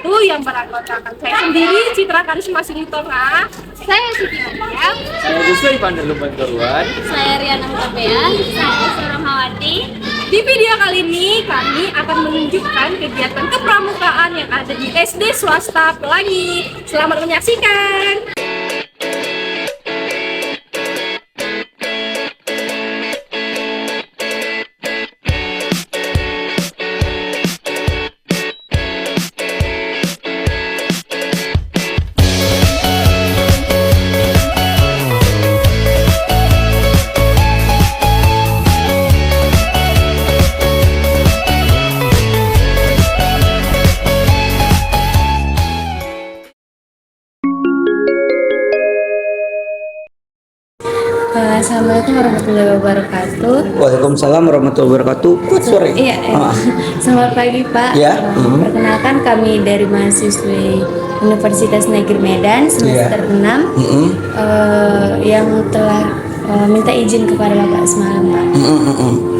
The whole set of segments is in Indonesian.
wabarakatuh, yang beranggotakan saya sendiri Citra Karisma Sinitonga. Saya Siti Maryam. Saya Guswa Ivan Lumban Keruan. Saya Riana Mutabea. Saya Sarah Mawati. Di video kali ini kami akan menunjukkan kegiatan kepramukaan yang ada di SD Swasta Pelangi. Selamat menyaksikan. Assalamualaikum warahmatullahi wabarakatuh. Waalaikumsalam warahmatullahi wabarakatuh. Sore. Iya. Selamat pagi Pak. Ya. Perkenalkan kami dari mahasiswi Universitas Negeri Medan semester 6 yang telah minta izin kepada Bapak semalam Pak.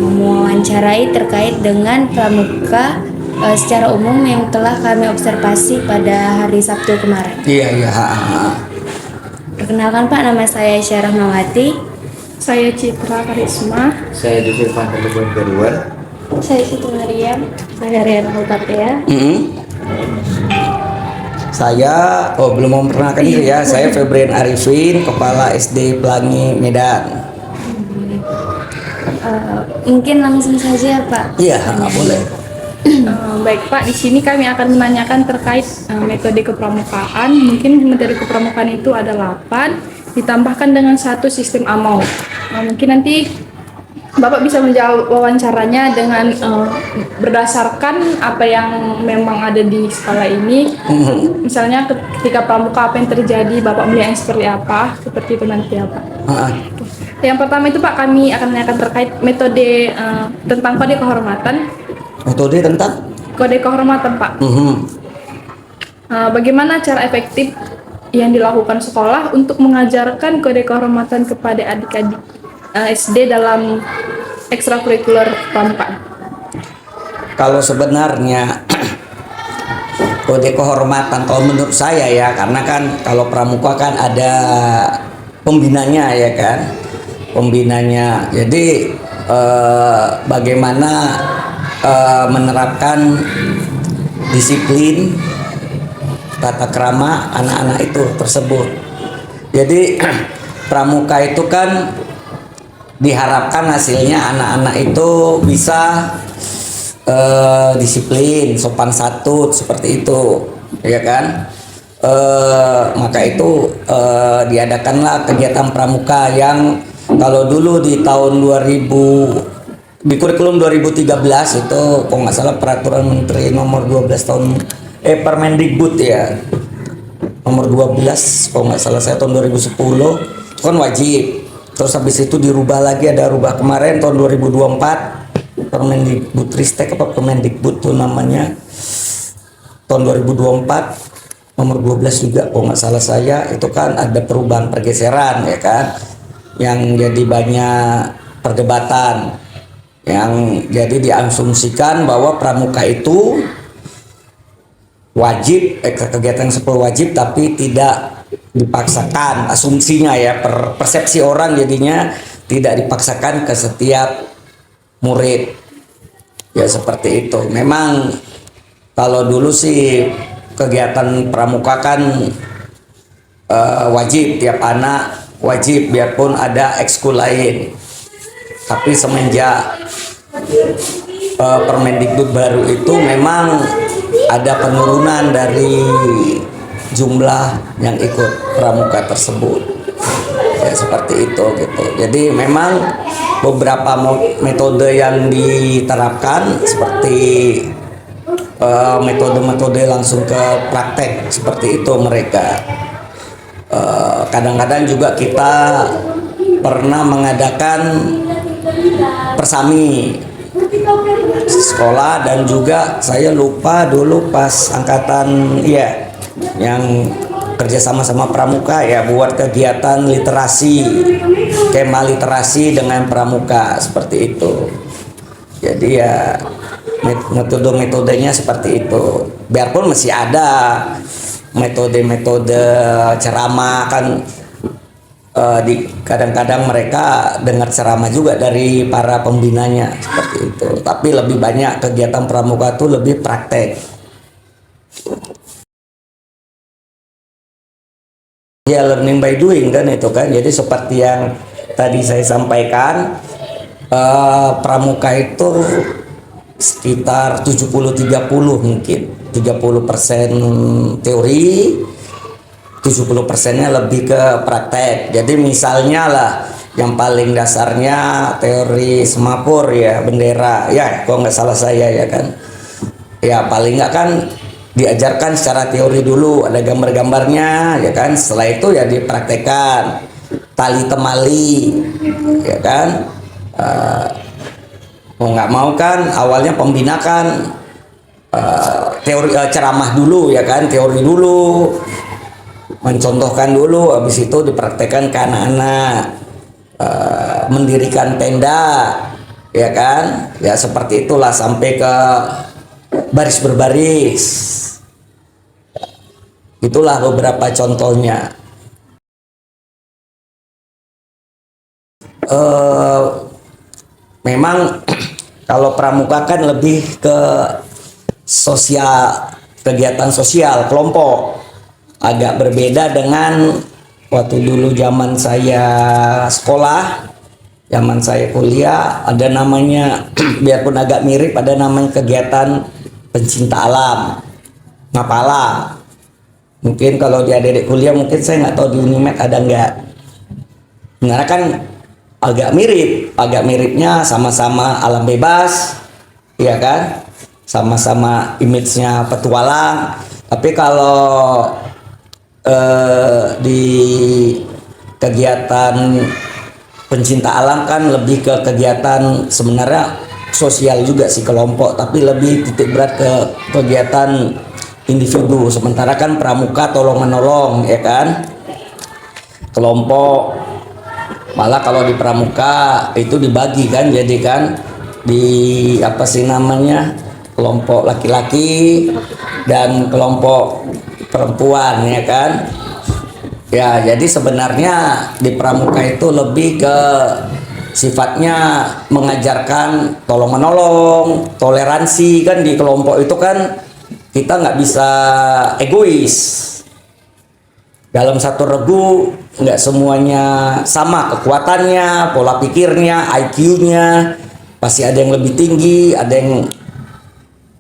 Mewawancarai terkait dengan pramuka secara umum yang telah kami observasi pada hari Sabtu kemarin. Iya. Perkenalkan Pak, nama saya Syarah Mawati. Saya Citra Karisma. Saya Guswa Ivan Lumban Keruan. Saya Siti Maryam. Saya Riana Mutabea. Saya belum mau memperkenalkan diri ya. Saya Febrian Arifin, Kepala SD Pelangi Medan. Mungkin langsung saja Pak. Iya, boleh. Baik Pak, di sini kami akan menanyakan terkait metode kepramukaan. Mungkin metode kepramukaan itu ada 8, ditambahkan dengan satu sistem AMAU. Mungkin nanti Bapak bisa menjawab wawancaranya dengan berdasarkan apa yang memang ada di skala ini. Misalnya ketika pramuka apa yang terjadi, Bapak melihat yang seperti apa, seperti itu nanti ya Pak. Yang pertama itu Pak, kami akan menanyakan terkait metode tentang kode kehormatan. Metode tentang Kode kehormatan Pak. Bagaimana cara efektif yang dilakukan sekolah untuk mengajarkan kode kehormatan kepada adik-adik SD dalam ekstrakurikuler pramuka? Kalau sebenarnya kode kehormatan, kalau menurut saya ya, karena kan kalau pramuka kan ada pembinanya ya kan, pembinanya. Jadi bagaimana menerapkan disiplin tata krama anak-anak itu tersebut. Jadi pramuka itu kan diharapkan hasilnya anak-anak itu bisa disiplin, sopan santun seperti itu, ya kan? Maka itu diadakanlah kegiatan pramuka yang kalau dulu di tahun 2000 di kurikulum 2013 itu kalau nggak salah peraturan menteri nomor 12 tahun Permendikbud ya nomor 12 kalau nggak salah saya tahun 2010 itu kan wajib. Terus habis itu dirubah lagi, ada rubah kemarin tahun 2024 Permendikbud Ristek apa Permendikbud tuh namanya tahun 2024 nomor 12 juga kalau nggak salah saya, itu kan ada perubahan pergeseran ya kan, yang jadi banyak perdebatan, yang jadi diasumsikan bahwa pramuka itu wajib, kegiatan sekolah wajib tapi tidak dipaksakan, asumsinya ya, persepsi orang jadinya tidak dipaksakan ke setiap murid ya, seperti itu. Memang kalau dulu sih kegiatan pramuka kan wajib, tiap anak wajib biarpun ada ekskul lain. Tapi semenjak Permendikbud baru itu memang ada penurunan dari jumlah yang ikut pramuka tersebut ya, seperti itu gitu. Jadi memang beberapa metode yang diterapkan seperti metode-metode langsung ke praktek seperti itu mereka. Kadang-kadang juga kita pernah mengadakan persami sekolah, dan juga saya lupa dulu pas angkatan ya yang kerja sama pramuka ya buat kegiatan literasi, kemah literasi dengan pramuka seperti itu. Jadi ya Metode-metodenya seperti itu. Biarpun masih ada metode-metode ceramah kan, kadang-kadang mereka dengar ceramah juga dari para pembinanya seperti itu. Tapi lebih banyak kegiatan pramuka itu lebih praktek. Ya, learning by doing kan itu kan. Jadi seperti yang tadi saya sampaikan, pramuka itu sekitar 70-30 mungkin. 30% teori, 70%-nya lebih ke praktek. Jadi misalnya lah, yang paling dasarnya teori semapur ya, bendera ya, kalau nggak salah saya ya kan. Ya paling nggak kan diajarkan secara teori dulu, ada gambar-gambarnya ya kan. Setelah itu ya dipraktekkan tali temali ya kan. Mau nggak mau kan awalnya pembina kan teori, ceramah dulu ya kan, teori dulu, mencontohkan dulu, habis itu dipraktekkan ke anak-anak, mendirikan tenda ya kan, ya seperti itulah sampai ke baris berbaris. Itulah beberapa contohnya. Memang kalau pramuka kan lebih ke sosial, kegiatan sosial kelompok. Agak berbeda dengan waktu dulu zaman saya sekolah, zaman saya kuliah, ada namanya biarpun agak mirip, ada namanya kegiatan pencinta alam, Ngapala. Mungkin kalau di adik-adik kuliah, mungkin saya nggak tahu di Unimed ada nggak. Sebenarnya kan agak mirip, agak miripnya sama-sama alam bebas, ya kan, sama-sama image-nya petualang. Tapi kalau di kegiatan pencinta alam kan lebih ke kegiatan sebenarnya sosial juga sih, kelompok, tapi lebih titik berat ke kegiatan individu. Sementara kan pramuka tolong menolong ya kan, kelompok. Malah kalau di pramuka itu dibagi kan, jadi kan di apa sih namanya, kelompok laki-laki dan kelompok perempuan ya kan. Ya jadi sebenarnya di pramuka itu lebih ke sifatnya mengajarkan tolong menolong, toleransi kan. Di kelompok itu kan kita nggak bisa egois. Dalam satu regu nggak semuanya sama kekuatannya, pola pikirnya, IQ-nya. Pasti ada yang lebih tinggi, ada yang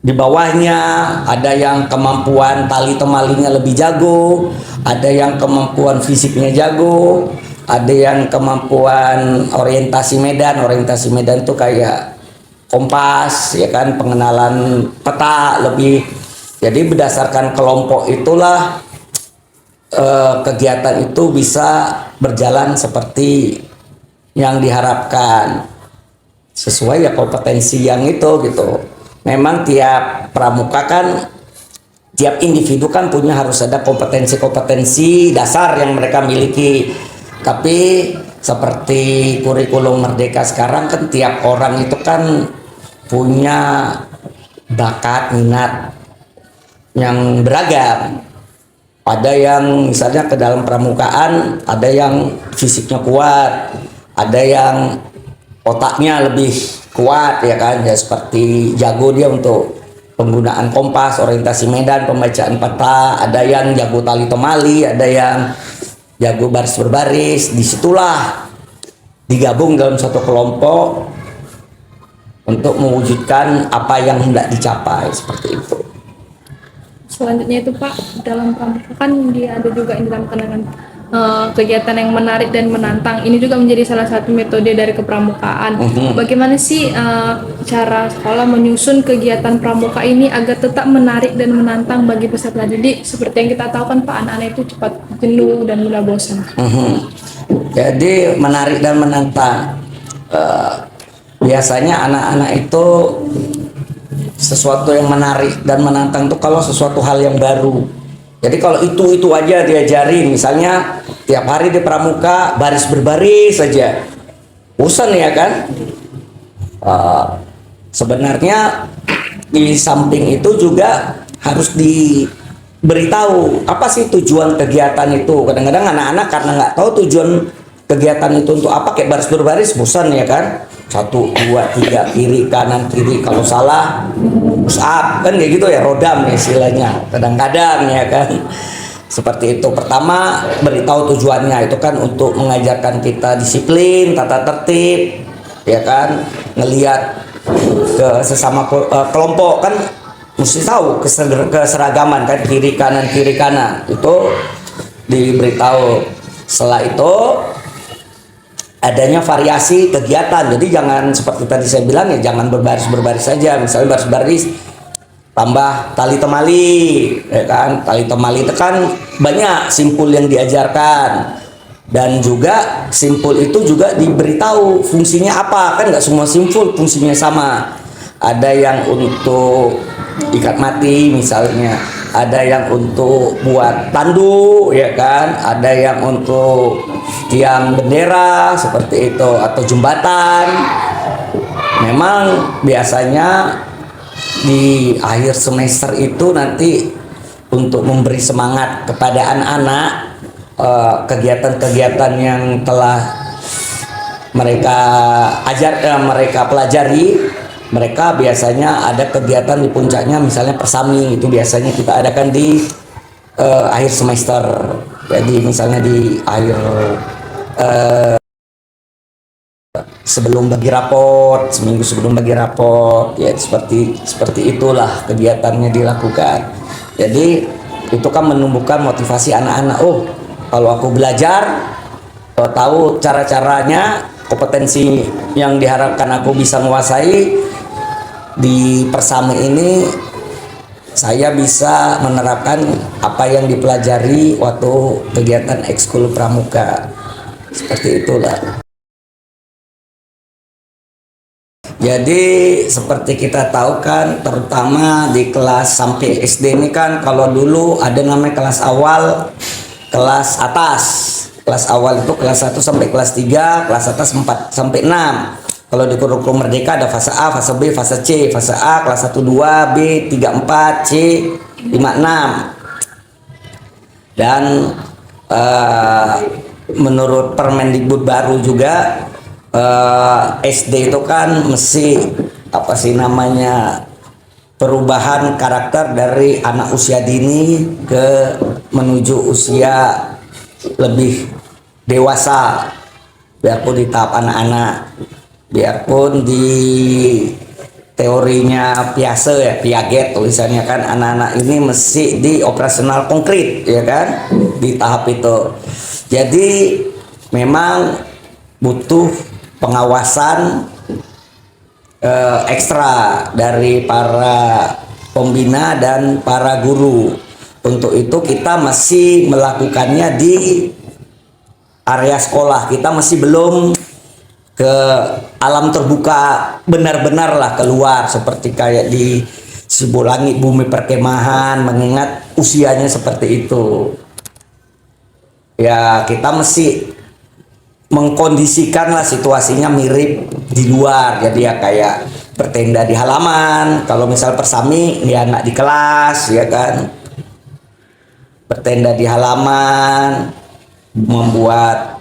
di bawahnya, ada yang kemampuan tali temalinya lebih jago, ada yang kemampuan fisiknya jago, ada yang kemampuan orientasi medan. Orientasi medan tuh kayak kompas ya kan, pengenalan peta lebih. Jadi berdasarkan kelompok itulah kegiatan itu bisa berjalan seperti yang diharapkan, sesuai ya kompetensi yang itu gitu. Memang tiap pramuka kan, tiap individu kan punya, harus ada kompetensi-kompetensi dasar yang mereka miliki. Tapi seperti kurikulum Merdeka sekarang kan tiap orang itu kan punya bakat, minat yang beragam. Ada yang misalnya ke dalam pramukaan, ada yang fisiknya kuat, ada yang otaknya lebih kuat ya kan, ya seperti jago dia untuk penggunaan kompas, orientasi medan, pembacaan peta, ada yang jago tali temali, ada yang jago baris berbaris. Disitulah digabung dalam satu kelompok untuk mewujudkan apa yang hendak dicapai, seperti itu. Selanjutnya itu Pak, dalam pramuka kan dia ada juga yang dinamakan dengan kegiatan yang menarik dan menantang. Ini juga menjadi salah satu metode dari kepramukaan. Bagaimana sih cara sekolah menyusun kegiatan pramuka ini agar tetap menarik dan menantang bagi peserta didik? Seperti yang kita tahu kan Pak, anak-anak itu cepat jenuh dan mudah bosan. Jadi menarik dan menantang. Biasanya anak-anak itu sesuatu yang menarik dan menantang itu kalau sesuatu hal yang baru. Jadi kalau itu aja diajarin, misalnya tiap hari di pramuka baris berbaris saja, bosan ya kan. Sebenarnya di samping itu juga harus diberitahu apa sih tujuan kegiatan itu. Kadang-kadang anak-anak karena nggak tahu tujuan kegiatan itu untuk apa, kayak baris berbaris bosan ya kan, 1 2 3 kiri kanan kiri, kalau salah push up kan kayak gitu ya, rodam ya istilahnya kadang-kadang ya kan. Seperti itu. Pertama, beritahu tujuannya itu kan untuk mengajarkan kita disiplin, tata tertib, ya kan, ngelihat ke sesama kelompok kan mesti tahu keseragaman kan, kiri kanan itu diberitahu. Setelah itu adanya variasi kegiatan, jadi jangan seperti tadi saya bilang ya, jangan berbaris saja. Misalnya baris tambah tali temali, ya kan, tali temali itu kan banyak simpul yang diajarkan, dan juga simpul itu juga diberitahu fungsinya apa, kan nggak semua simpul fungsinya sama. Ada yang untuk ikat mati misalnya, ada yang untuk buat tandu ya kan, ada yang untuk tiang bendera seperti itu, atau jembatan. Memang biasanya di akhir semester itu nanti untuk memberi semangat kepada anak-anak, kegiatan-kegiatan yang telah mereka pelajari, mereka biasanya ada kegiatan di puncaknya, misalnya persami itu biasanya kita adakan di akhir semester. Jadi misalnya di akhir sebelum bagi raport, seminggu sebelum bagi raport, ya seperti itulah kegiatannya dilakukan. Jadi itu kan menumbuhkan motivasi anak-anak. Oh, kalau aku belajar, tahu cara-caranya, kompetensi yang diharapkan aku bisa menguasai di persami ini, saya bisa menerapkan apa yang dipelajari waktu kegiatan ekskul pramuka. Seperti itulah. Jadi seperti kita tahu kan, terutama di kelas sampai SD ini kan, kalau dulu ada namanya kelas awal, kelas atas. Kelas awal itu kelas 1 sampai kelas 3, kelas atas 4 sampai 6. Kalau di kurikulum Merdeka ada fase A, fase B, fase C. Fase A kelas 1 2, B 3 4, C 5 6. Dan menurut Permendikbud baru juga, SD itu kan mesti apa sih namanya, perubahan karakter dari anak usia dini ke menuju usia lebih dewasa, biarpun di tahap anak-anak, biarpun di teorinya Piaget ya, Piaget tulisannya kan, anak-anak ini mesti di operasional konkret ya kan, di tahap itu. Jadi memang butuh pengawasan ekstra dari para pembina dan para guru. Untuk itu kita masih melakukannya di area sekolah, kita masih belum ke alam terbuka benar-benar lah, keluar seperti kayak di Sibolangit bumi perkemahan, mengingat usianya seperti itu ya. Kita mesti mengkondisikan lah situasinya mirip di luar, jadi ya kayak bertenda di halaman. Kalau misal persami ya anak di kelas ya kan, bertenda di halaman, membuat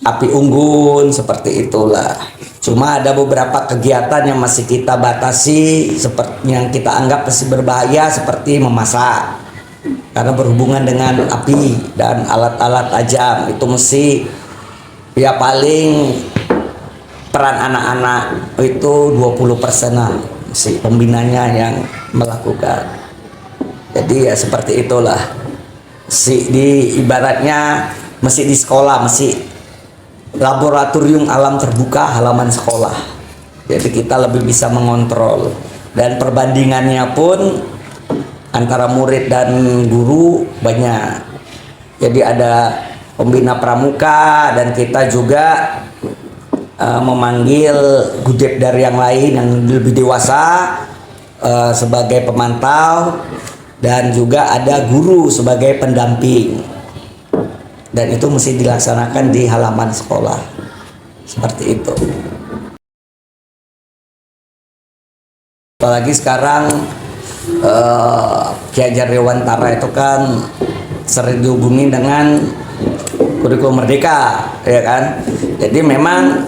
api unggun, seperti itulah. Cuma ada beberapa kegiatan yang masih kita batasi, seperti yang kita anggap masih berbahaya, seperti memasak, karena berhubungan dengan api dan alat-alat tajam. Itu mesti ya paling peran anak-anak itu 20%-an si pembinanya yang melakukan. Jadi ya seperti itulah. Di ibaratnya masih di sekolah, masih laboratorium alam terbuka halaman sekolah. Jadi kita lebih bisa mengontrol, dan perbandingannya pun antara murid dan guru banyak. Jadi ada pembina pramuka, dan kita juga memanggil gudep dari yang lain yang lebih dewasa sebagai pemantau, dan juga ada guru sebagai pendamping, dan itu mesti dilaksanakan di halaman sekolah seperti itu. apalagi sekarang Ki Hajar Dewantara itu kan sering dihubungi dengan kurikulum merdeka, ya kan. Jadi memang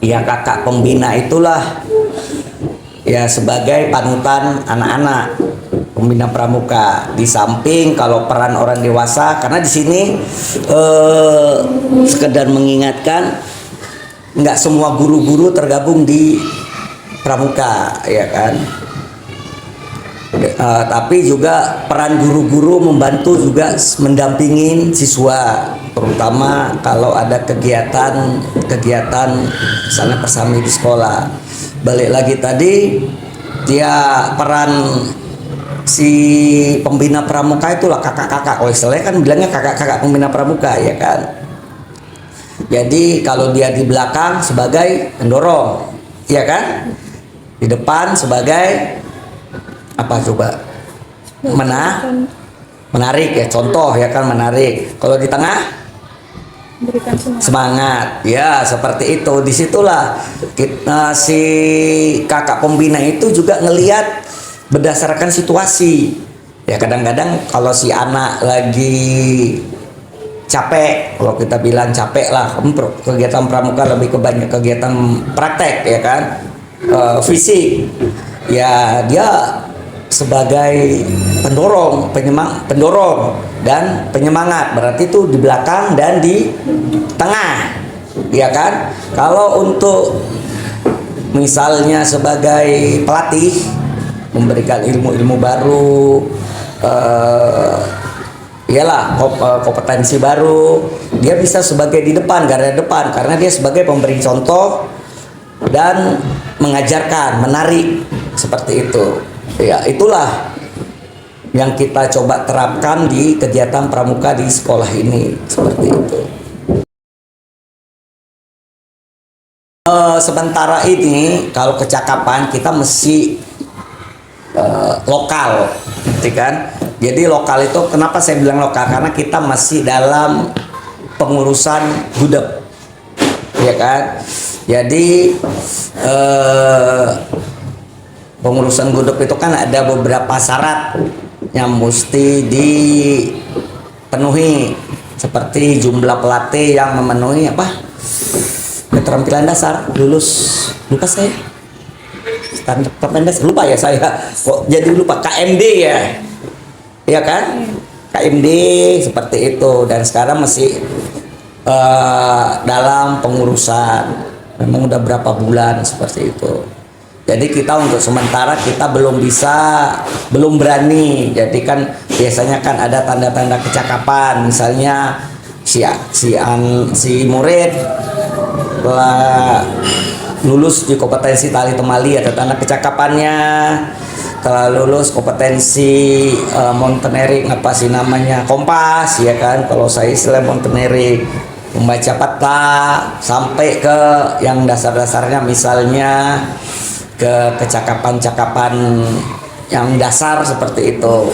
ya kakak pembina itulah ya sebagai panutan anak-anak pembina pramuka. Di samping kalau peran orang dewasa, karena di sini sekedar mengingatkan, nggak semua guru-guru tergabung di pramuka, ya kan. Tapi juga peran guru-guru membantu juga mendampingin siswa, terutama kalau ada kegiatan misalnya persami di sekolah. Balik lagi tadi, dia peran si pembina pramuka itulah kakak-kakak. Oh, istilahnya kan bilangnya kakak-kakak pembina pramuka, ya kan. Jadi kalau dia di belakang sebagai pendorong, ya kan. Di depan sebagai apa coba? Menarik ya, contoh ya kan, menarik. Kalau di tengah Berikan semangat. semangat, ya seperti itu. Disitulah kita, si kakak pembina itu juga ngelihat berdasarkan situasi. Ya kadang-kadang kalau si anak lagi capek, kalau kita bilang capek lah, kegiatan pramuka lebih ke banyak kegiatan praktek, ya kan, fisik. Ya dia sebagai pendorong dan penyemangat, berarti itu di belakang dan di tengah, ya kan. Kalau untuk misalnya sebagai pelatih memberikan ilmu-ilmu baru, iyalah kompetensi baru, dia bisa sebagai di depan, garda depan, karena dia sebagai pemberi contoh dan mengajarkan, menarik, seperti itu. Ya, itulah yang kita coba terapkan di kegiatan pramuka di sekolah ini, seperti itu. Sementara ini kalau kecakapan kita mesti lokal, gitu kan. Jadi lokal itu kenapa saya bilang lokal, karena kita masih dalam pengurusan gudeg, ya kan. Jadi pengurusan gudeg itu kan ada beberapa syarat yang mesti dipenuhi, seperti jumlah pelatih yang memenuhi keterampilan dasar, lupa saya standar keterampilan dasar, lupa ya saya kok jadi lupa, KMD ya kan, KMD seperti itu. Dan sekarang masih dalam pengurusan, memang udah berapa bulan seperti itu. Jadi kita untuk sementara kita belum berani. Jadi kan biasanya kan ada tanda-tanda kecakapan, misalnya si murid telah lulus di kompetensi tali temali, ada tanda kecakapannya, telah lulus kompetensi mountaineering, apa sih namanya, kompas, ya kan, kalau saya istilah mountaineering, membaca peta, sampai ke yang dasar-dasarnya, misalnya ke kecakapan-cakapan yang dasar seperti itu.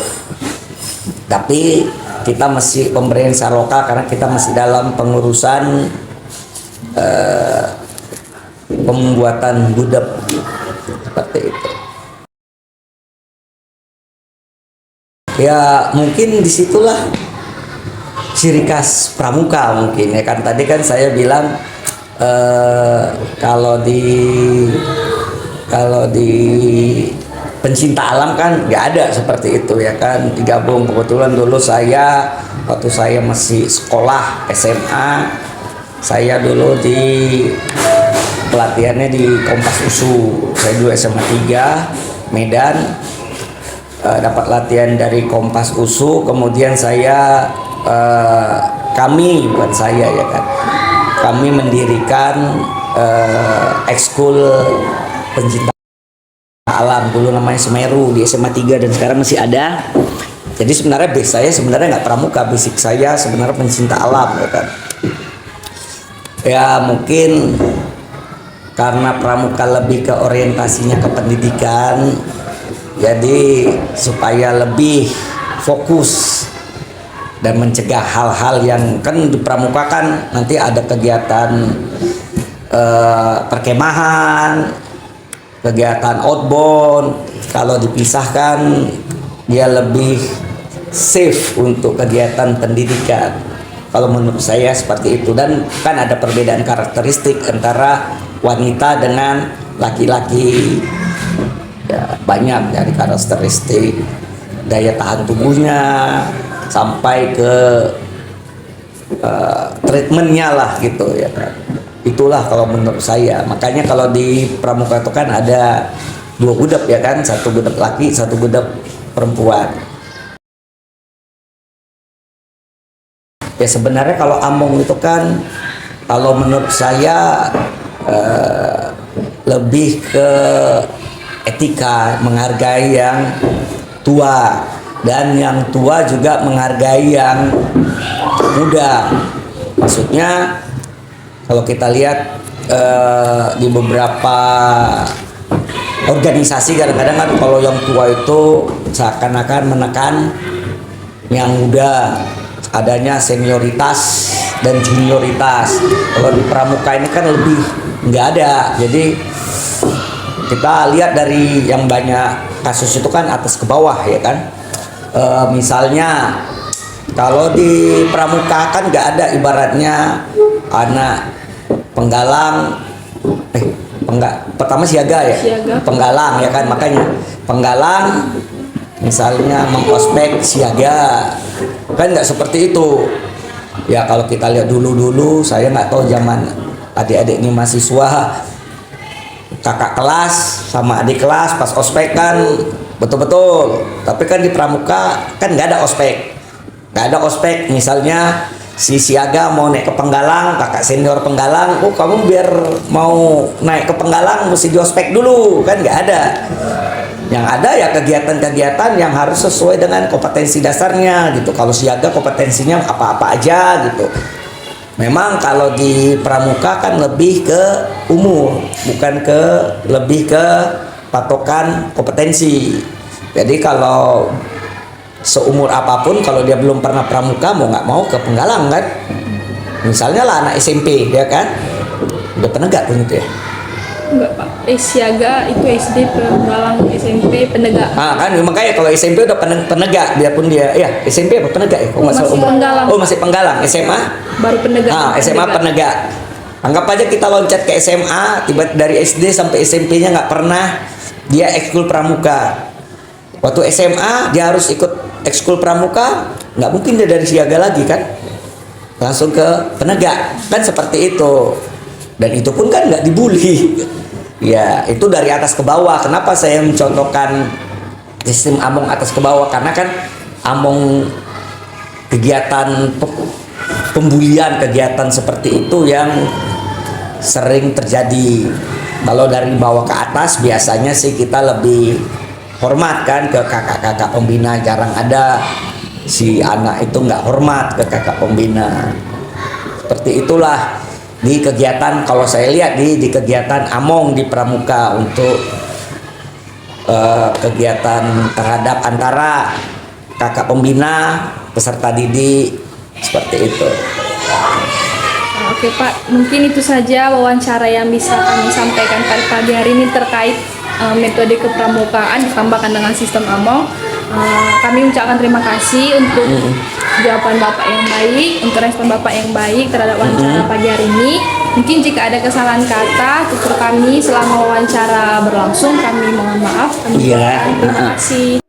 Tapi kita masih pemberian secara lokal karena kita masih dalam pengurusan pembuatan gudeg, seperti itu. Ya mungkin disitulah ciri khas pramuka mungkin, ya kan. Tadi kan saya bilang kalau di pencinta alam kan nggak ada seperti itu, ya kan, digabung. Kebetulan dulu waktu saya masih sekolah SMA, saya dulu di pelatihannya di Kompas USU. Saya dulu SMA 3 Medan, dapat latihan dari Kompas USU, kemudian kami mendirikan ekskul pencinta alam, dulu namanya Semeru, di SMA 3, dan sekarang masih ada. Jadi sebenarnya base saya sebenarnya nggak pramuka, basic saya sebenarnya pencinta alam, ya kan. Ya mungkin karena pramuka lebih ke orientasinya ke pendidikan, jadi supaya lebih fokus dan mencegah hal-hal yang kan di pramuka kan nanti ada kegiatan perkemahan, kegiatan outbound. Kalau dipisahkan dia lebih safe untuk kegiatan pendidikan. Kalau menurut saya seperti itu, dan kan ada perbedaan karakteristik antara wanita dengan laki-laki. Ya, banyak dari karakteristik daya tahan tubuhnya sampai ke treatmentnya lah gitu ya kan. Itulah kalau menurut saya. Makanya kalau di pramuka itu kan ada 2 budak ya kan, 1 budak laki, 1 budak perempuan. Ya sebenarnya kalau among itu kan, kalau menurut saya lebih ke etika, menghargai yang tua, dan yang tua juga menghargai yang muda. Maksudnya kalau kita lihat di beberapa organisasi kadang-kadang kan kalau yang tua itu seakan-akan menekan yang muda, adanya senioritas dan junioritas. Kalau di pramuka ini kan lebih nggak ada. Jadi kita lihat dari yang banyak kasus itu kan atas ke bawah ya kan. Misalnya kalau di pramuka kan nggak ada ibaratnya anak penggalang, pertama siaga ya, penggalang ya kan, makanya penggalang misalnya mengospek siaga, kan nggak seperti itu ya. Kalau kita lihat dulu saya nggak tahu zaman adik-adik ini mahasiswa, kakak kelas sama adik kelas pas ospek kan betul-betul, tapi kan di pramuka kan nggak ada ospek, misalnya si siaga mau naik ke penggalang, kakak senior penggalang, oh kamu biar mau naik ke penggalang mesti di ospek dulu, kan nggak ada. Yang ada ya kegiatan-kegiatan yang harus sesuai dengan kompetensi dasarnya gitu. Kalau siaga kompetensinya apa-apa aja gitu. Memang kalau di pramuka kan lebih ke umur, bukan lebih ke patokan kompetensi. Jadi kalau seumur apapun, kalau dia belum pernah pramuka mau nggak mau ke penggalang kan. Misalnya lah anak SMP ya kan, udah penegak pun itu ya. Enggak Pak, siaga itu SD, penggalang SMP, penegak. Kan makanya kalau SMP udah penegak, biarpun dia ya SMP apa penegak ya? Masih penggalang. Oh masih penggalang. SMA baru penegak. SMA penegak. Anggap aja kita loncat ke SMA, tiba dari SD sampai SMP-nya nggak pernah dia ekskul pramuka. Waktu SMA dia harus ikut ekskul pramuka, nggak mungkin dia dari siaga lagi kan, langsung ke penegak kan, seperti itu. Dan itu pun kan nggak dibully ya, itu dari atas ke bawah. Kenapa saya mencontohkan sistem among atas ke bawah? Karena kan among kegiatan pembulian, kegiatan seperti itu yang sering terjadi. Kalau dari bawah ke atas biasanya sih kita lebih hormat kan ke kakak-kakak pembina. Jarang ada si anak itu nggak hormat ke kakak pembina. Seperti itulah di kegiatan, kalau saya lihat di kegiatan among di pramuka untuk kegiatan terhadap antara kakak pembina peserta didik, seperti itu. Oke Pak, mungkin itu saja wawancara yang bisa kami sampaikan pada pagi hari ini terkait metode kepramukaan ditambahkan dengan sistem among. Kami ucapkan terima kasih untuk jawaban Bapak yang baik, untuk respon Bapak yang baik terhadap wawancara pagi hari ini. Mungkin jika ada kesalahan kata tutur kami selama wawancara berlangsung, kami mohon maaf. Kami ucapkan terima kasih.